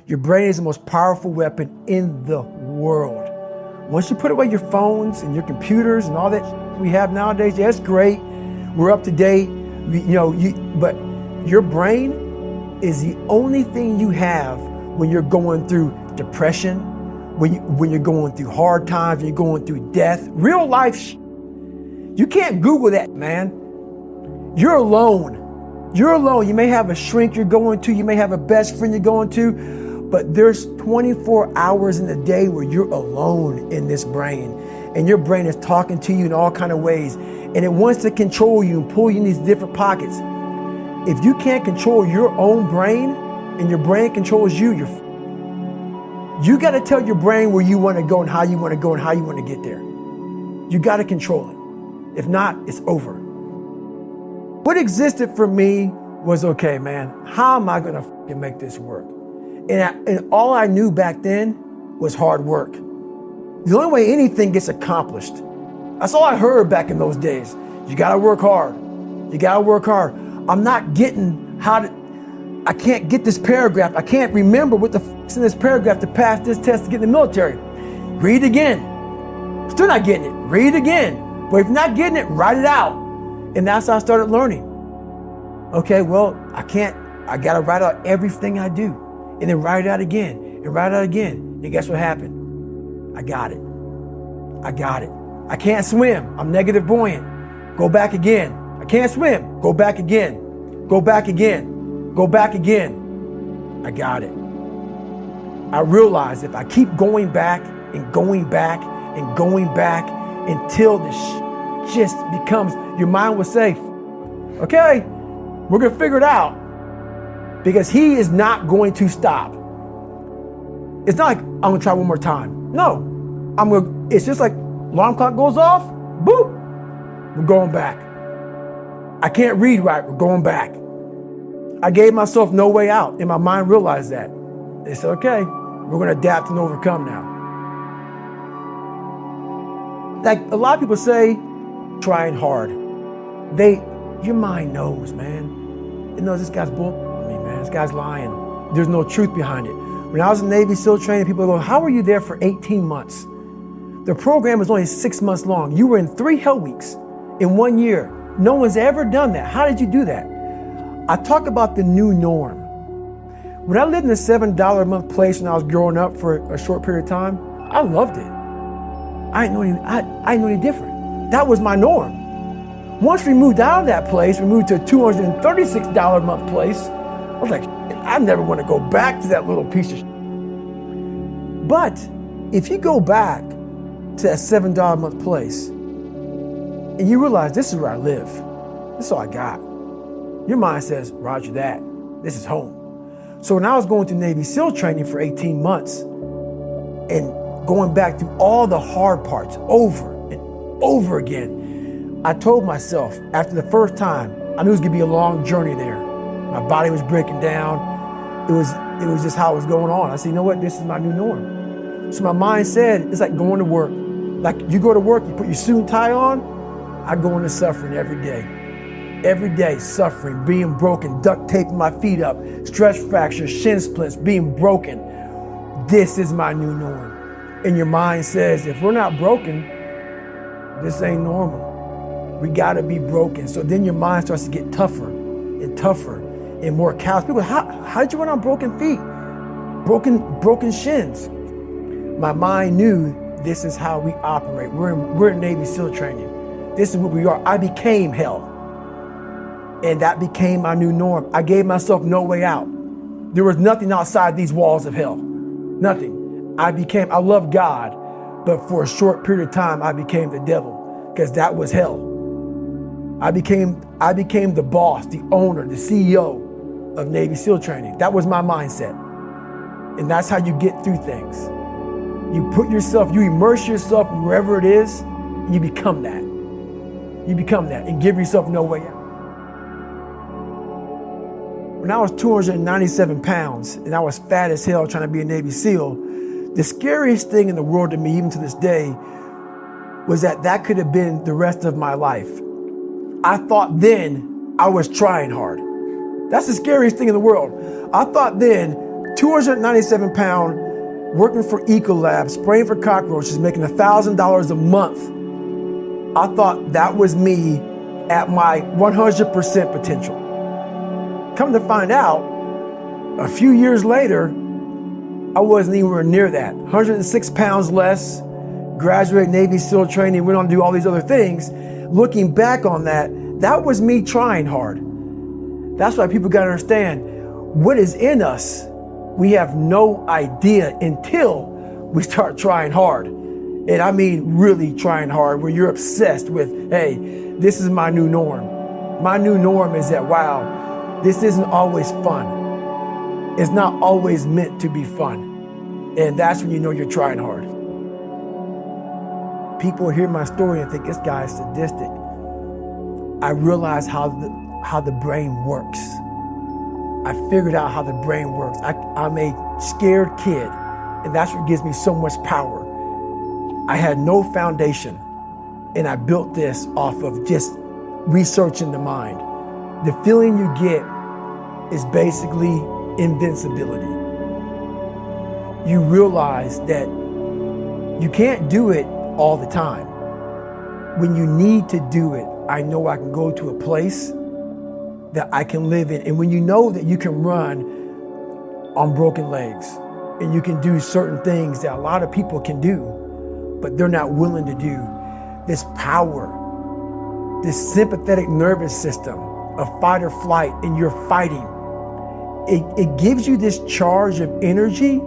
Your brain is the most powerful weapon in the world. Once you put away your phones and your computers and all that we have nowadays, yeah, it's great. We're up to date, but your brain is the only thing you have when you're going through depression, when you're going through hard times, when you're going through death, real life. You can't Google that, man. You're alone. You're alone. You may have a shrink you're going to, you may have a best friend you're going to, but there's 24 hours in the day where you're alone in this brain, and your brain is talking to you in all kinds of ways, and it wants to control you and pull you in these different pockets. If you can't control your own brain and your brain controls you, you got to tell your brain where you want to go and how you want to go and how you want to get there. You got to control it. If not, it's over. What existed for me was, okay, man, how am I going to make this work? And all I knew back then was hard work. The only way anything gets accomplished. That's all I heard back in those days. You got to work hard. You got to work hard. I'm not getting I can't get this paragraph. I can't remember what the is in this paragraph to pass this test to get in the military. Read again. Still not getting it. Read again. But if you're not getting it, write it out. And that's how I started learning. Okay, well, I got to write out everything I do. And then write it out again. And write it out again. And guess what happened? I got it. I can't swim. I'm negative buoyant. Go back again. I can't swim. Go back again. Go back again. Go back again. I got it. I realized if I keep going back and going back and going back until this just becomes, your mind will say, okay, we're going to figure it out, because he is not going to stop. It's not like I'm going to try one more time. No, it's just like alarm clock goes off, boop, we're going back. I can't read right, we're going back. I gave myself no way out, and my mind realized that. They said, okay, we're going to adapt and overcome now. Like a lot of people say, trying hard. Your mind knows, man. It knows this guy's bull me, man. This guy's lying. There's no truth behind it. When I was in Navy SEAL training, people go, how were you there for 18 months? The program was only 6 months long. You were in 3 hell weeks in 1 year. No one's ever done that. How did you do that? I talk about the new norm. When I lived in a $7 a month place when I was growing up for a short period of time, I loved it. I didn't know any different. That was my norm. Once we moved out of that place, we moved to a $236 a month place. I was like, I never want to go back to that little piece of shit. But if you go back to that $7 a month place and you realize this is where I live, this is all I got, your mind says, roger that, this is home. So when I was going through Navy SEAL training for 18 months and going back through all the hard parts over and over again, I told myself after the first time, I knew it was gonna be a long journey there. My body was breaking down. It was just how it was going on. I said, you know what, this is my new norm. So my mind said, it's like going to work. Like you go to work, you put your suit and tie on, I go into suffering every day. Every day, suffering, being broken, duct taping my feet up, stress fractures, shin splints, being broken. This is my new norm. And your mind says, if we're not broken, this ain't normal. We gotta be broken. So then your mind starts to get tougher and tougher and more callous. People, how did you run on broken feet? Broken shins. My mind knew this is how we operate. We're in Navy SEAL training. This is what we are. I became hell. And that became my new norm. I gave myself no way out. There was nothing outside these walls of hell. Nothing. I loved God, but for a short period of time, I became the devil, because that was hell. I became the boss, the owner, the CEO of Navy SEAL training. That was my mindset. And that's how you get through things. You immerse yourself wherever it is, and you become that. You become that and give yourself no way out. When I was 297 pounds and I was fat as hell trying to be a Navy SEAL, the scariest thing in the world to me, even to this day, was that could have been the rest of my life. I thought then I was trying hard. That's the scariest thing in the world. I thought then 297 pound, working for Ecolab, spraying for cockroaches, making $1,000 a month. I thought that was me at my 100% potential. Come to find out, a few years later, I wasn't anywhere near that. 106 pounds less, graduated Navy SEAL training, went on to do all these other things. Looking back on that, that was me trying hard. That's why people gotta understand, what is in us, we have no idea until we start trying hard. And I mean really trying hard, where you're obsessed with, hey, this is my new norm. My new norm is that, wow, this isn't always fun. It's not always meant to be fun. And that's when you know you're trying hard. People hear my story and think this guy is sadistic. I realize how the brain works. I figured out how the brain works. I'm a scared kid, and that's what gives me so much power. I had no foundation, and I built this off of just researching the mind. The feeling you get is basically invincibility. You realize that you can't do it all the time. When you need to do it, I know I can go to a place that I can live in. And when you know that you can run on broken legs and you can do certain things that a lot of people can do, but they're not willing to do, this power, this sympathetic nervous system of fight or flight, and you're fighting, it gives you this charge of energy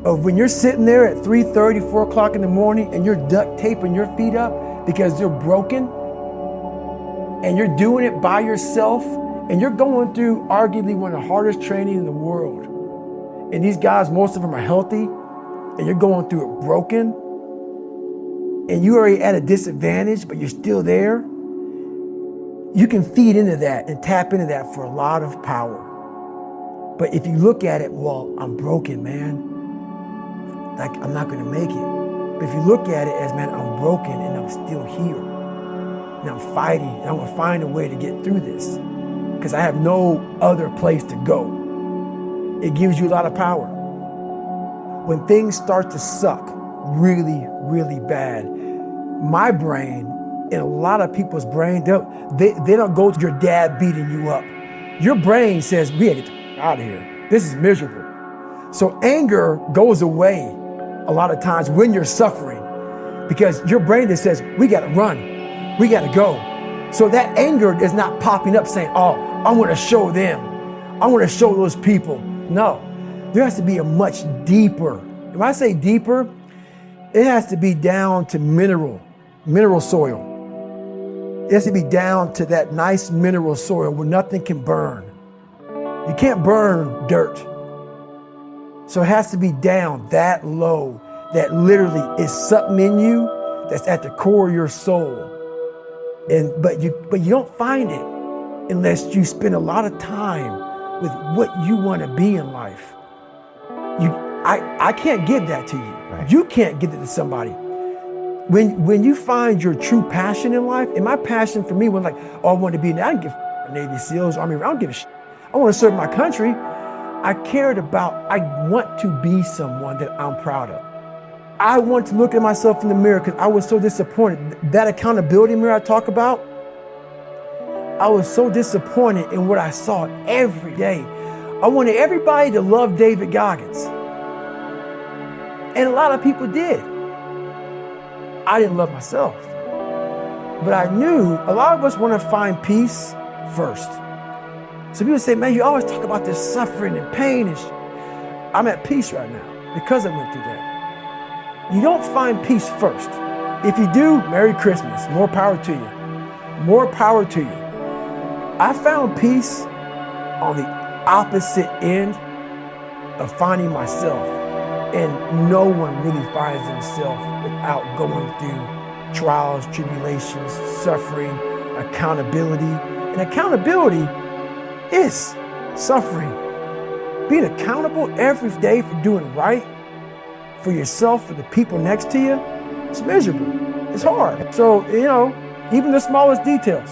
of when you're sitting there at 3:30, 4 o'clock in the morning and you're duct taping your feet up because they're broken, and you're doing it by yourself, and you're going through arguably one of the hardest training in the world. And these guys, most of them are healthy, and you're going through it broken, and you're already at a disadvantage, but you're still there. You can feed into that and tap into that for a lot of power. But if you look at it, well, I'm broken, man. Like, I'm not gonna make it. But if you look at it as, man, I'm broken and I'm still here. And I'm fighting, and I'm gonna find a way to get through this because I have no other place to go. It gives you a lot of power. When things start to suck really, really bad, my brain and a lot of people's brain, they don't go to your dad beating you up. Your brain says, we gotta get out of here. This is miserable. So anger goes away a lot of times when you're suffering because your brain just says, we gotta run, we gotta go. So that anger is not popping up saying, oh, I wanna show them, I wanna show those people. No, there has to be a much deeper, when I say deeper, it has to be down to mineral soil. It has to be down to that nice mineral soil where nothing can burn. You can't burn dirt. So it has to be down that low, that literally is something in you that's at the core of your soul. But you don't find it unless you spend a lot of time with what you want to be in life. I can't give that to you. Right. You can't give it to somebody. When you find your true passion in life, and my passion for me was like, oh, I want to be, I don't give a Navy SEALs, Army, I don't give a shit. I want to serve my country. I want to be someone that I'm proud of. I want to look at myself in the mirror because I was so disappointed. That accountability mirror I talk about, I was so disappointed in what I saw every day. I wanted everybody to love David Goggins. And a lot of people did. I didn't love myself. But I knew a lot of us want to find peace first. So people say, man, you always talk about this suffering and pain and I'm at peace right now because I went through that. You don't find peace first. If you do, Merry Christmas. More power to you. More power to you. I found peace on the opposite end of finding myself. And no one really finds themselves without going through trials, tribulations, suffering, accountability. And accountability is suffering. Being accountable every day for doing right for yourself, for the people next to you, it's miserable. It's hard. So, even the smallest details.